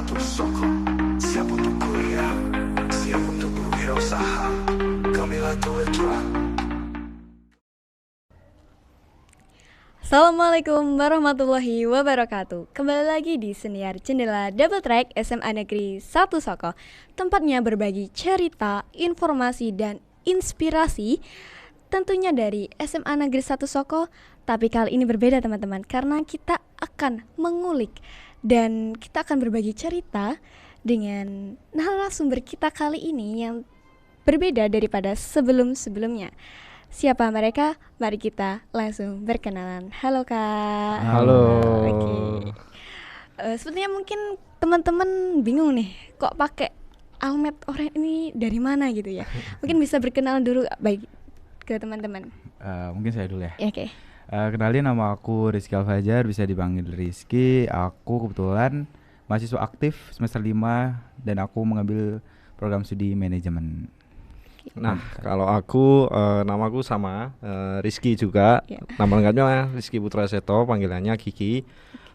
satu Soko. Siap untuk kuliah, siap untuk berwirausaha. Kamilah Tuetra. Assalamualaikum warahmatullahi wabarakatuh. Kembali lagi di Senior Jendela Double Track SMA Negeri 1 Soko. Tempatnya berbagi cerita, informasi, dan inspirasi tentunya dari SMA Negeri 1 Soko. Tapi kali ini berbeda teman-teman, karena kita akan mengulik dan kita akan berbagi cerita dengan narasumber kita kali ini yang berbeda daripada sebelum-sebelumnya. Siapa mereka? Mari kita langsung berkenalan. Halo Kak. Halo. Oke. Sepertinya mungkin teman-teman bingung nih, kok pakai almet orange ini dari mana gitu ya. Mungkin bisa berkenalan dulu baik ke teman-teman. Mungkin saya dulu ya. Oke. Kenalin, nama aku Rizky Alfajar, bisa dipanggil Rizky. Aku kebetulan mahasiswa aktif semester 5 dan aku mengambil program studi manajemen. Nah, kalau aku namaku sama Rizky juga. Ya. Nama lengkapnya Rizky Putra Seto, panggilannya Kiki.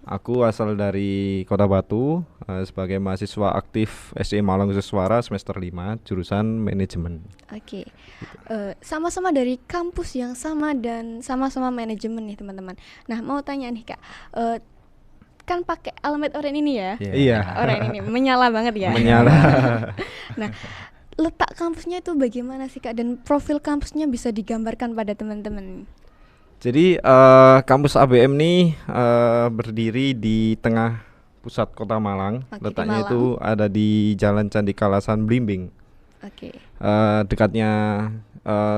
Aku asal dari Kota Batu, sebagai mahasiswa aktif SMA Malang Suara semester 5, jurusan manajemen. Oke. Sama-sama dari kampus yang sama dan sama-sama manajemen nih teman-teman. Nah, mau tanya nih Kak, kan pakai almet oranye ini ya? Iya. Oranye ini menyala banget ya. Menyala. Nah, letak kampusnya itu bagaimana sih Kak, dan profil kampusnya bisa digambarkan pada teman-teman? Jadi kampus ABM nih berdiri di tengah pusat Kota Malang. Oke, di Letaknya Malang. itu ada di Jalan Candi Kalasan Blimbing. Oke. Dekatnya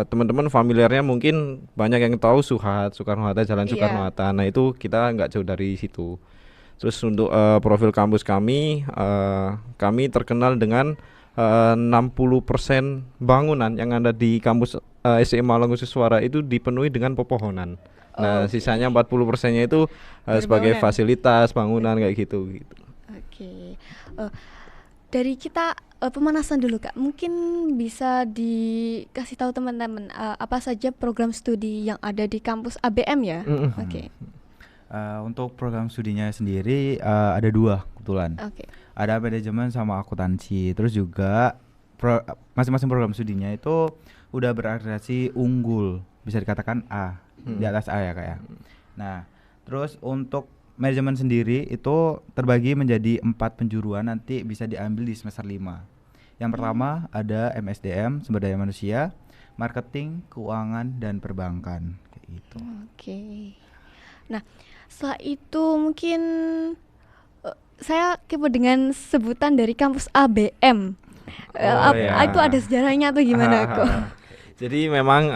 teman-teman familiarnya mungkin banyak yang tahu Soekarno-Hatta, Jalan Iya. Soekarno-Hatta. Nah, itu kita nggak jauh dari situ. Terus untuk profil kampus kami terkenal dengan 60% bangunan yang ada di kampus SMA Malang Suara itu dipenuhi dengan pepohonan. Nah, Oke. sisanya 40%-nya itu sebagai Berbangunan. fasilitas bangunan kayak gitu. Oke. Dari kita pemanasan dulu Kak. Mungkin bisa dikasih tahu teman-teman apa saja program studi yang ada di kampus ABM ya? Mm-mm. Oke. Untuk program studinya sendiri ada 2 kebetulan. Oke. Ada manajemen sama akuntansi. Terus juga masing-masing program studinya itu udah berakreditasi unggul, bisa dikatakan A, di atas A ya Kak ya. Nah, terus untuk manajemen sendiri itu terbagi menjadi 4 penjuruan, nanti bisa diambil di semester 5. Yang pertama ada MSDM, sumber daya manusia, marketing, keuangan, dan perbankan kayak gitu. Oke. Nah, setelah itu mungkin saya kepo dengan sebutan dari kampus ABM. Iya. Itu ada sejarahnya atau gimana kok? Jadi memang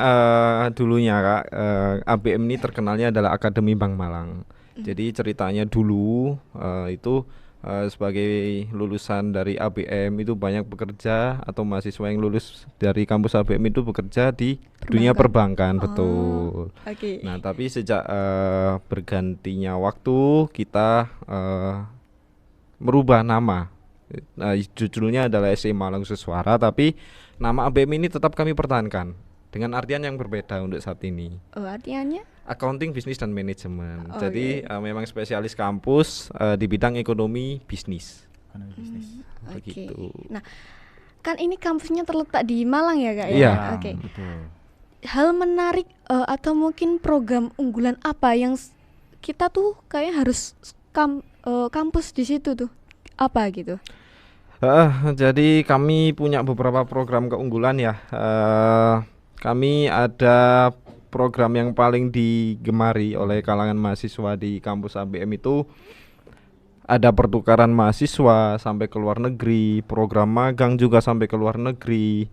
dulunya Kak, ABM ini terkenalnya adalah Akademi Bank Malang. Jadi ceritanya dulu itu sebagai lulusan dari ABM itu banyak bekerja, atau mahasiswa yang lulus dari kampus ABM itu bekerja di dunia perbankan, betul. Oke. Nah, tapi sejak bergantinya waktu kita merubah nama. Judulnya adalah SMA Malang Suara, tapi nama ABM ini tetap kami pertahankan dengan artian yang berbeda untuk saat ini. Artinya? Accounting, bisnis, dan manajemen. Oh, Jadi memang spesialis kampus di bidang ekonomi bisnis. Ekonomi bisnis. Oke. Begitu. Nah, kan ini kampusnya terletak di Malang ya Kak ya? Iya. Oke. Betul. Hal menarik atau mungkin program unggulan apa yang kita tuh kayaknya harus kampus di situ tuh? Apa gitu? Jadi kami punya beberapa program keunggulan ya. Kami ada program yang paling digemari oleh kalangan mahasiswa di kampus ABM itu ada pertukaran mahasiswa sampai ke luar negeri, program magang juga sampai ke luar negeri.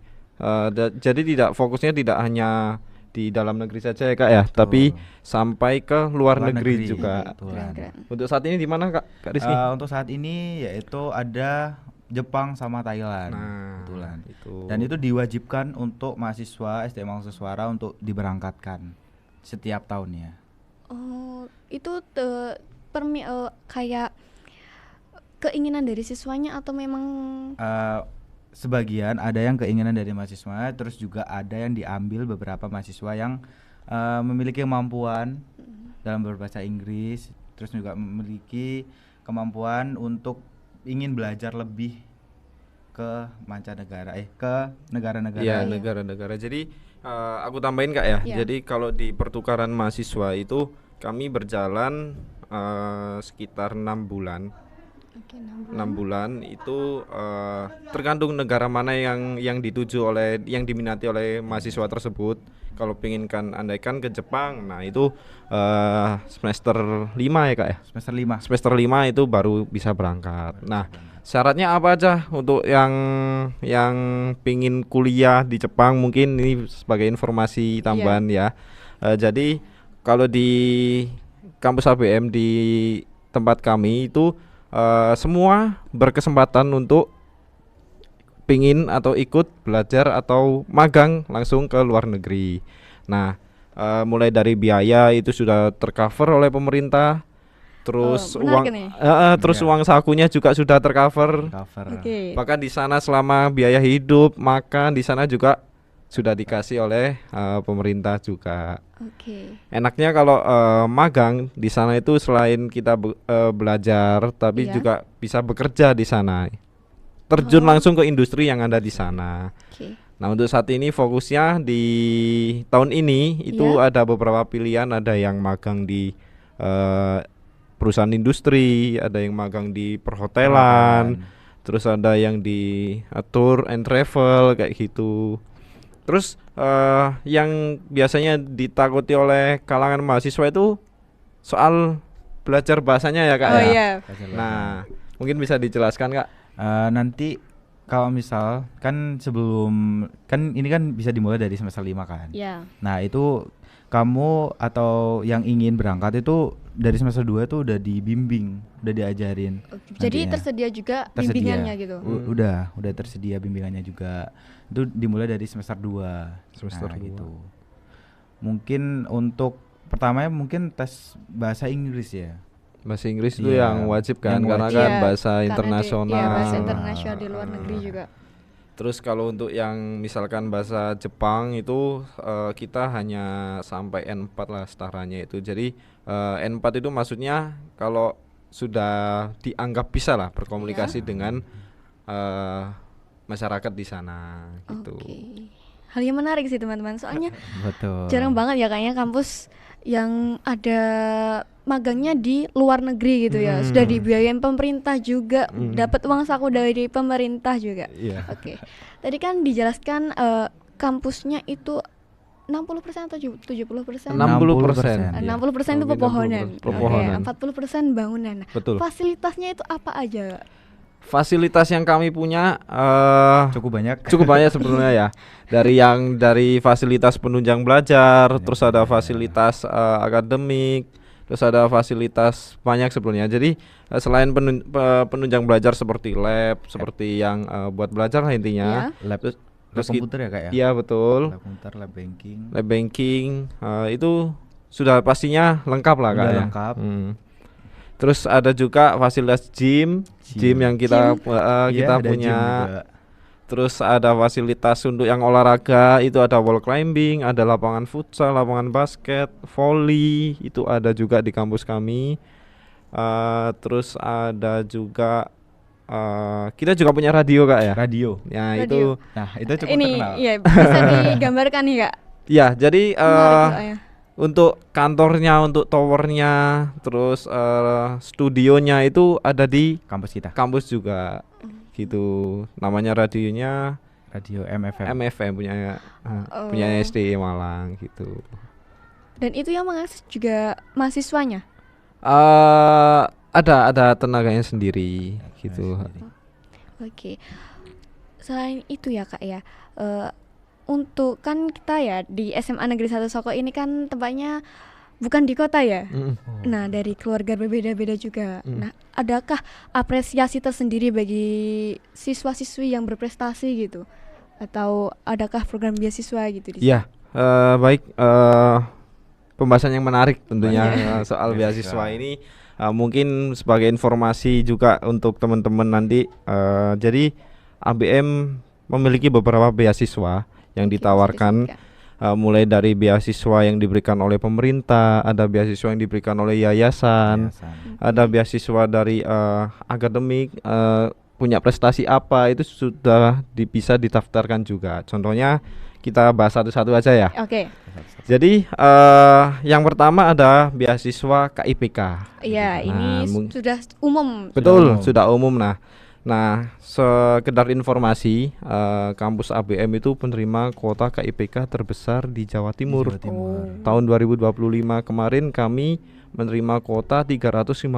Jadi fokusnya tidak hanya di dalam negeri saja ya Kak ya, tapi sampai ke luar negeri juga. Keren-keren. Untuk saat ini di mana Kak Rizky? Untuk saat ini yaitu ada Jepang sama Thailand. Nah, Kebetulan. itu. Dan itu diwajibkan untuk mahasiswa SDM Malang Suara untuk diberangkatkan setiap tahunnya. Oh, itu kayak keinginan dari siswanya atau memang Sebagian ada yang keinginan dari mahasiswa, terus juga ada yang diambil beberapa mahasiswa yang memiliki kemampuan dalam berbahasa Inggris, terus juga memiliki kemampuan untuk ingin belajar lebih ke mancanegara ke negara-negara. Iya, negara-negara. Jadi aku tambahin Kak ya. Iya. Jadi kalau di pertukaran mahasiswa itu kami berjalan sekitar 6 bulan. Oke, 6 bulan itu tergantung negara mana yang dituju oleh yang diminati oleh mahasiswa tersebut. Kalau pengen kan andaikan ke Jepang, nah itu semester 5 ya Kak ya. Semester 5. Semester 5 itu baru bisa berangkat. Nah, syaratnya apa aja untuk yang pingin kuliah di Jepang, mungkin ini sebagai informasi tambahan ya. Jadi kalau di kampus ABM di tempat kami itu semua berkesempatan untuk pingin atau ikut belajar atau magang langsung ke luar negeri. Nah, mulai dari biaya itu sudah tercover oleh pemerintah. Terus menarik uang nih. terus Iya. uang sakunya juga sudah tercover. Oke. Bahkan di sana selama biaya hidup, makan di sana juga sudah dikasih oleh pemerintah juga. Oke. Enaknya kalau magang di sana itu selain kita belajar, tapi Iya. juga bisa bekerja di sana. Terjun langsung ke industri yang ada di sana. Oke. Nah, untuk saat ini fokusnya di tahun ini itu Iya. ada beberapa pilihan, ada yang magang di perusahaan industri, ada yang magang di perhotelan, terus ada yang di tour and travel kayak gitu. Terus yang biasanya ditakuti oleh kalangan mahasiswa itu soal belajar bahasanya ya Kak Oh ya. iya. Nah, mungkin bisa dijelaskan Kak. Nanti kalau misal kan sebelum kan ini kan bisa dimulai dari semester 5 kan. Ya. Nah, itu kamu atau yang ingin berangkat itu dari semester 2 itu udah dibimbing, udah diajarin. Jadi nantinya. tersedia juga Tersedia. bimbingannya gitu. Udah tersedia bimbingannya juga. Itu dimulai dari semester 2. Semester Nah, 2. gitu. Mungkin untuk pertamanya mungkin tes bahasa Inggris ya. Bahasa Inggris itu Iya, yang wajib kan, yang karena wajib. kan Iya, bahasa karena internasional. Iya, bahasa internasional di luar negeri juga. Terus kalau untuk yang misalkan bahasa Jepang itu kita hanya sampai N4 lah setaranya itu. Jadi N4 itu maksudnya kalau sudah dianggap bisa lah berkomunikasi dengan masyarakat di sana gitu. Oke. Hal yang menarik sih teman-teman. Soalnya Betul. jarang banget ya kayaknya kampus yang ada magangnya di luar negeri gitu ya. Sudah dibiayain pemerintah juga, dapat uang saku dari pemerintah juga. Iya. Oke. Tadi kan dijelaskan kampusnya itu 60% atau 70%? 60%. 60% itu Lebih pepohonan. 60% pepohonan. Oke, 40% bangunan. Betul. Fasilitasnya itu apa aja? Fasilitas yang kami punya Cukup banyak. cukup banyak sebenarnya ya. Dari fasilitas penunjang belajar, terus ada fasilitas akademik, terus ada fasilitas banyak sebenarnya. Jadi selain penunjang belajar seperti lab, seperti yang buat belajar lah intinya. Lab, Terus lab komputer ya Kak ya? Iya betul. Lab komputer, lab banking. Lab banking itu sudah pastinya lengkap lah Kak Udah ya. lengkap. Terus ada juga fasilitas gym yang kita Iya, kita ada punya. gym juga. Terus ada fasilitas untuk yang olahraga, itu ada wall climbing, ada lapangan futsal, lapangan basket, volley, itu ada juga di kampus kami. Terus ada juga kita juga punya radio Kak ya. Radio. Ya Radio. Nah, itu cukup Ini terkenal. iya bisa digambarkan nih Kak. Ya, jadi Menarik soalnya. untuk kantornya, untuk towernya, terus studionya itu ada di Kampus kita. kampus juga gitu. Namanya radionya Radio MFM. MFM punya Oh. punya SDI Malang gitu. Dan itu yang mengakses juga mahasiswanya. Ada tenaganya sendiri gitu. Oke. Selain itu ya Kak ya, untuk kan kita ya di SMA Negeri 1 Soko ini kan tempatnya bukan di kota ya. Nah, dari keluarga berbeda-beda juga. Nah, adakah apresiasi tersendiri bagi siswa-siswi yang berprestasi gitu? Atau adakah program beasiswa gitu di sini? Iya, baik, pembahasan yang menarik tentunya soal Beasiswa. beasiswa ini. Mungkin sebagai informasi juga untuk teman-teman nanti. Jadi ABM memiliki beberapa beasiswa yang Oke, bisa ditawarkan. disebutkan. mulai dari beasiswa yang diberikan oleh pemerintah, ada beasiswa yang diberikan oleh yayasan, ada beasiswa dari akademik, punya prestasi apa itu sudah bisa didaftarkan juga. Contohnya kita bahas satu-satu aja ya. Oke. Jadi yang pertama ada beasiswa KIPK. Iya, ini sudah umum. Betul, sudah umum. Nah, sekedar informasi, kampus ABM itu penerima kuota KIPK terbesar di Jawa Timur. Tahun 2025 kemarin kami menerima kuota 350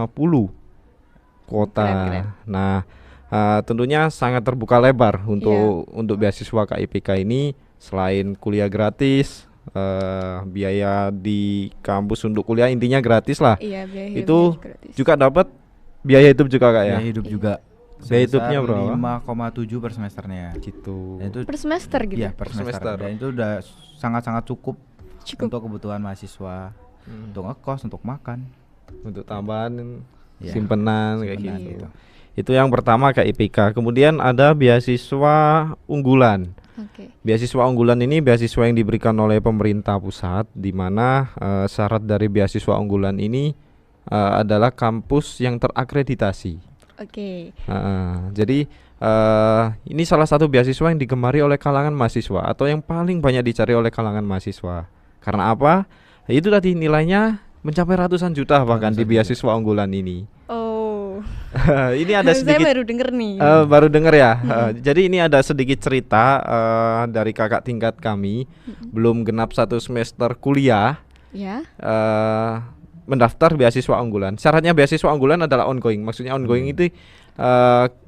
kuota. Keren. Nah, tentunya sangat terbuka lebar untuk beasiswa KIPK ini. Selain kuliah gratis, biaya di kampus untuk kuliah intinya gratis lah. Iya, biaya itu gratis. juga dapat biaya hidup juga Kak ya. Biaya hidup juga. Biaya hidupnya berapa? 5,7 per semesternya. Gitu. Dan itu Per semester gitu. iya, per semester. Dan itu udah sangat-sangat cukup untuk kebutuhan mahasiswa, untuk ngekos, untuk makan, untuk tambahan ya, simpenan kayak simpenan gitu. gitu. Itu yang pertama KIPK. Kemudian ada beasiswa unggulan. Oke. Beasiswa unggulan ini beasiswa yang diberikan oleh pemerintah pusat, di mana syarat dari beasiswa unggulan ini adalah kampus yang terakreditasi. Oke. Jadi ini salah satu beasiswa yang digemari oleh kalangan mahasiswa atau yang paling banyak dicari oleh kalangan mahasiswa. Karena apa? Itu tadi nilainya mencapai ratusan juta bahkan di beasiswa unggulan ini. Oh. Ini ada sedikit. Saya baru denger nih. Baru denger ya. Jadi ini ada sedikit cerita dari kakak tingkat kami, belum genap 1 semester kuliah. Ya. Mendaftar beasiswa unggulan. Syaratnya beasiswa unggulan adalah ongoing. Maksudnya ongoing itu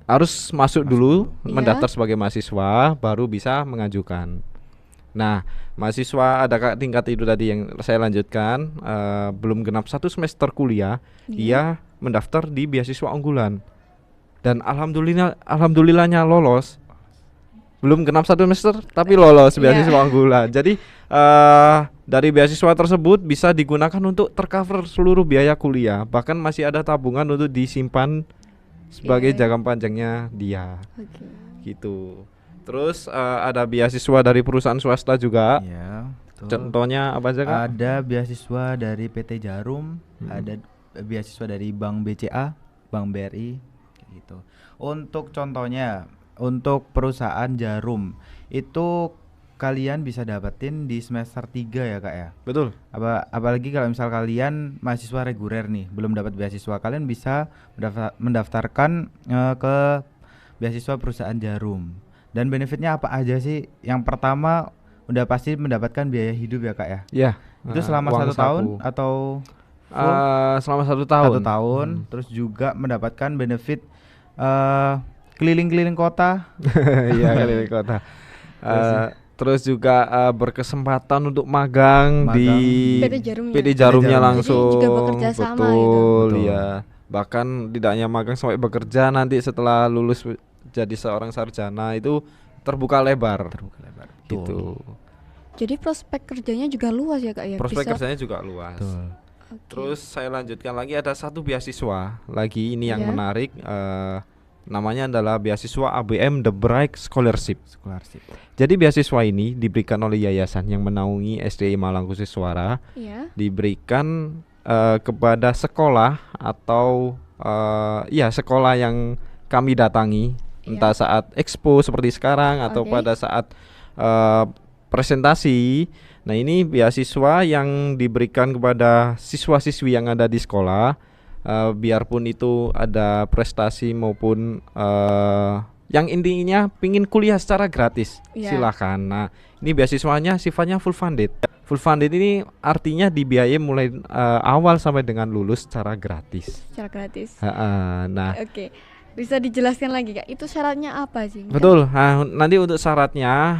harus masuk dulu, mendaftar sebagai mahasiswa, baru bisa mengajukan. Nah, mahasiswa ada kakak tingkat itu tadi yang saya lanjutkan, belum genap 1 semester kuliah, dia mendaftar di beasiswa unggulan. Dan alhamdulillahnya lolos. Belum genap 1 semester tapi lolos beasiswa unggulan. Jadi dari beasiswa tersebut bisa digunakan untuk tercover seluruh biaya kuliah. Bahkan masih ada tabungan untuk disimpan sebagai jangka panjangnya dia. Gitu. Terus ada beasiswa dari perusahaan swasta juga. Iya, betul. Contohnya apa aja Kak? Ada beasiswa dari PT Jarum, ada beasiswa dari Bank BCA, Bank BRI, kayak gitu. Untuk contohnya, untuk perusahaan Jarum itu kalian bisa dapetin di semester 3 ya Kak ya. Betul. Apalagi kalau misal kalian mahasiswa reguler nih, belum dapat beasiswa, kalian bisa mendaftarkan ke beasiswa perusahaan Jarum. Dan benefitnya apa aja sih? Yang pertama udah pasti mendapatkan biaya hidup ya Kak ya. Iya. Itu selama 1 tahun atau selama 1 tahun. 1 tahun. Terus juga mendapatkan benefit keliling-keliling kota. Iya, keliling kota. Terus juga berkesempatan untuk magang di PT Jarumnya langsung. Jadi juga bekerja sama betul, gitu. Ya. Bahkan tidak hanya magang sampai bekerja, nanti setelah lulus jadi seorang sarjana itu terbuka lebar. Gitu. Jadi prospek kerjanya juga luas ya Kak ya. Prospek kerjanya juga luas. Terus saya lanjutkan lagi, ada satu beasiswa lagi ini yang menarik, namanya adalah beasiswa ABM The Bright Scholarship. Jadi beasiswa ini diberikan oleh yayasan yang menaungi SDI Mangkuseswara, diberikan kepada sekolah atau sekolah yang kami datangi, entah saat expo seperti sekarang atau pada saat presentasi. Nah, ini beasiswa yang diberikan kepada siswa-siswi yang ada di sekolah, biarpun itu ada prestasi maupun yang intinya pingin kuliah secara gratis, silakan. Nah, ini beasiswanya sifatnya full funded. Full funded ini artinya dibiayai mulai awal sampai dengan lulus secara gratis. Nah, bisa dijelaskan lagi Kak, itu syaratnya apa sih? Betul. Nah, nanti untuk syaratnya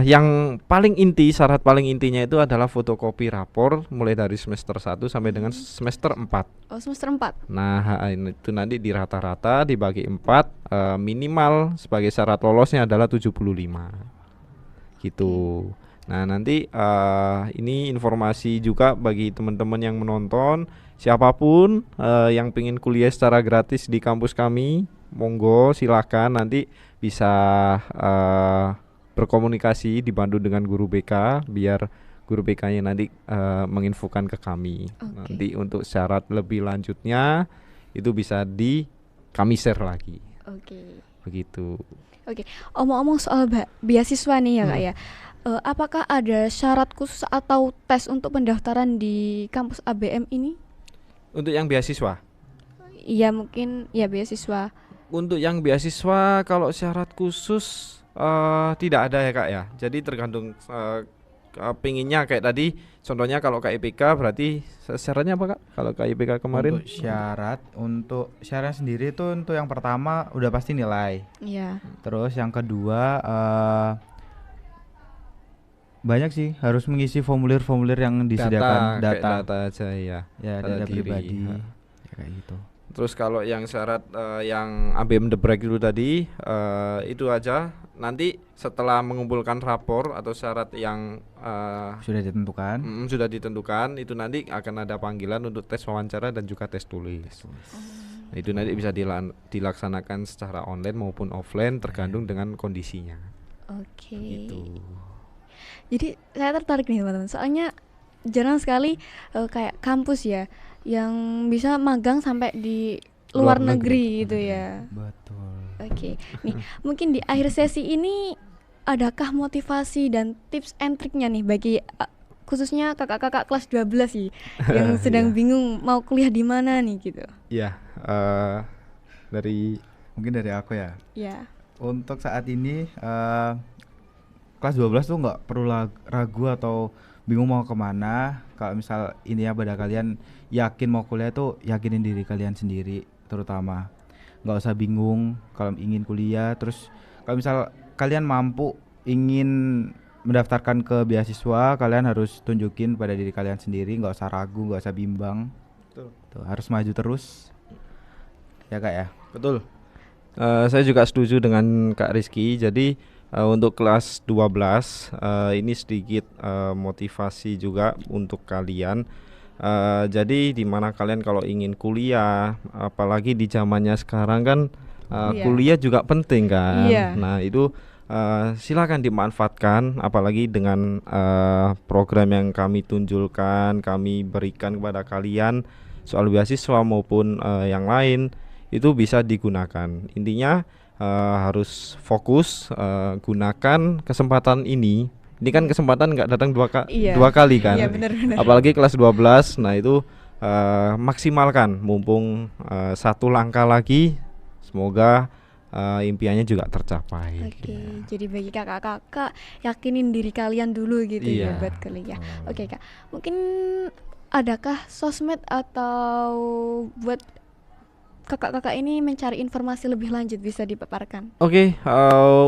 yang paling inti, syarat paling intinya itu adalah fotokopi rapor mulai dari semester 1 sampai dengan semester 4. Oh, semester 4. Nah, itu nanti di rata-rata dibagi 4, minimal sebagai syarat lolosnya adalah 75. Gitu. Nah, nanti ini informasi juga bagi teman-teman yang menonton. Siapapun yang pengen kuliah secara gratis di kampus kami, monggo silakan, nanti bisa berkomunikasi dibantu dengan guru BK biar guru BK-nya nanti menginfokan ke kami. Oke. Nanti untuk syarat lebih lanjutnya itu bisa kami share lagi. Oke. Begitu. Oke, omong-omong soal beasiswa nih ya Kak ya. Apakah ada syarat khusus atau tes untuk pendaftaran di kampus ABM ini? Untuk yang beasiswa. Iya mungkin ya beasiswa. Untuk yang beasiswa kalau syarat khusus tidak ada ya Kak ya. Jadi tergantung pinginnya kayak tadi. Contohnya kalau KIPK berarti syaratnya apa Kak? Kalau KIPK kemarin? Untuk syarat sendiri itu untuk yang pertama udah pasti nilai. Iya. Terus yang kedua banyak sih, harus mengisi formulir-formulir yang disediakan, kayak data aja ya. Ya, data data diri. pribadi. Ya, kayak gitu. Terus kalau yang syarat yang ABM The Break itu tadi itu aja. Nanti setelah mengumpulkan rapor atau syarat yang Sudah ditentukan. sudah ditentukan, itu nanti akan ada panggilan untuk tes wawancara dan juga tes tulis. Nah, itu nanti bisa dilaksanakan secara online maupun offline tergantung dengan kondisinya. Oke. Gitu. Jadi saya tertarik nih teman-teman. Soalnya jarang sekali kayak kampus ya yang bisa magang sampai di luar negeri gitu ya. Betul. Oke, nih mungkin di akhir sesi ini adakah motivasi dan tips and triknya nih bagi khususnya kakak-kakak kelas 12 sih yang sedang bingung mau kuliah di mana nih gitu. Ya, Mungkin dari aku ya. Ya. Untuk saat ini kelas 12 tuh nggak perlu ragu atau bingung mau kemana. Kalau misal intinya pada kalian yakin mau kuliah tuh yakinin diri kalian sendiri terutama. Nggak usah bingung kalau ingin kuliah. Terus kalau misal kalian mampu ingin mendaftarkan ke beasiswa, kalian harus tunjukin pada diri kalian sendiri, nggak usah ragu, nggak usah bimbang. Tuh, harus maju terus ya Kak ya. betul. Saya juga setuju dengan Kak Rizky. Jadi untuk kelas 12 ini sedikit motivasi juga untuk kalian. Jadi di mana kalian kalau ingin kuliah, apalagi di zamannya sekarang kan Iya. kuliah juga penting kan. Iya. Nah itu silakan dimanfaatkan, apalagi dengan program yang kami tunjukkan, kami berikan kepada kalian soal beasiswa maupun yang lain itu bisa digunakan. Intinya harus fokus, gunakan kesempatan ini. Ini kan kesempatan nggak datang Iya. dua kali kan. Iya, benar-benar. Apalagi kelas 12. Nah itu maksimalkan mumpung satu langkah lagi. Semoga impiannya juga tercapai. Oke, jadi bagi kakak-kakak yakinin diri kalian dulu gitu ya Iya. buat kuliah. Oke Kak, mungkin adakah sosmed atau buat kakak-kakak ini mencari informasi lebih lanjut bisa dipaparkan? Oke,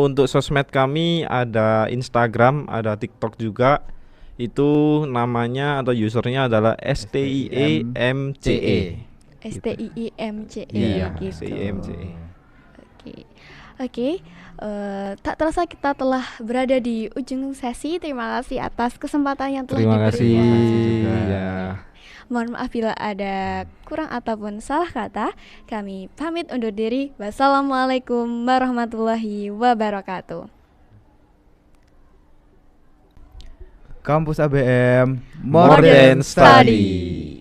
untuk sosmed kami ada Instagram, ada TikTok juga. Itu namanya atau usernya adalah STIEMCE. STIIMCE Iya, gitu. STIEMCE. Oke. Tak terasa kita telah berada di ujung sesi. Terima kasih atas kesempatan yang telah Terima kasih diberikan. ya. Mohon maaf bila ada kurang ataupun salah kata. Kami pamit undur diri. Wassalamualaikum warahmatullahi wabarakatuh. Kampus ABM More than study.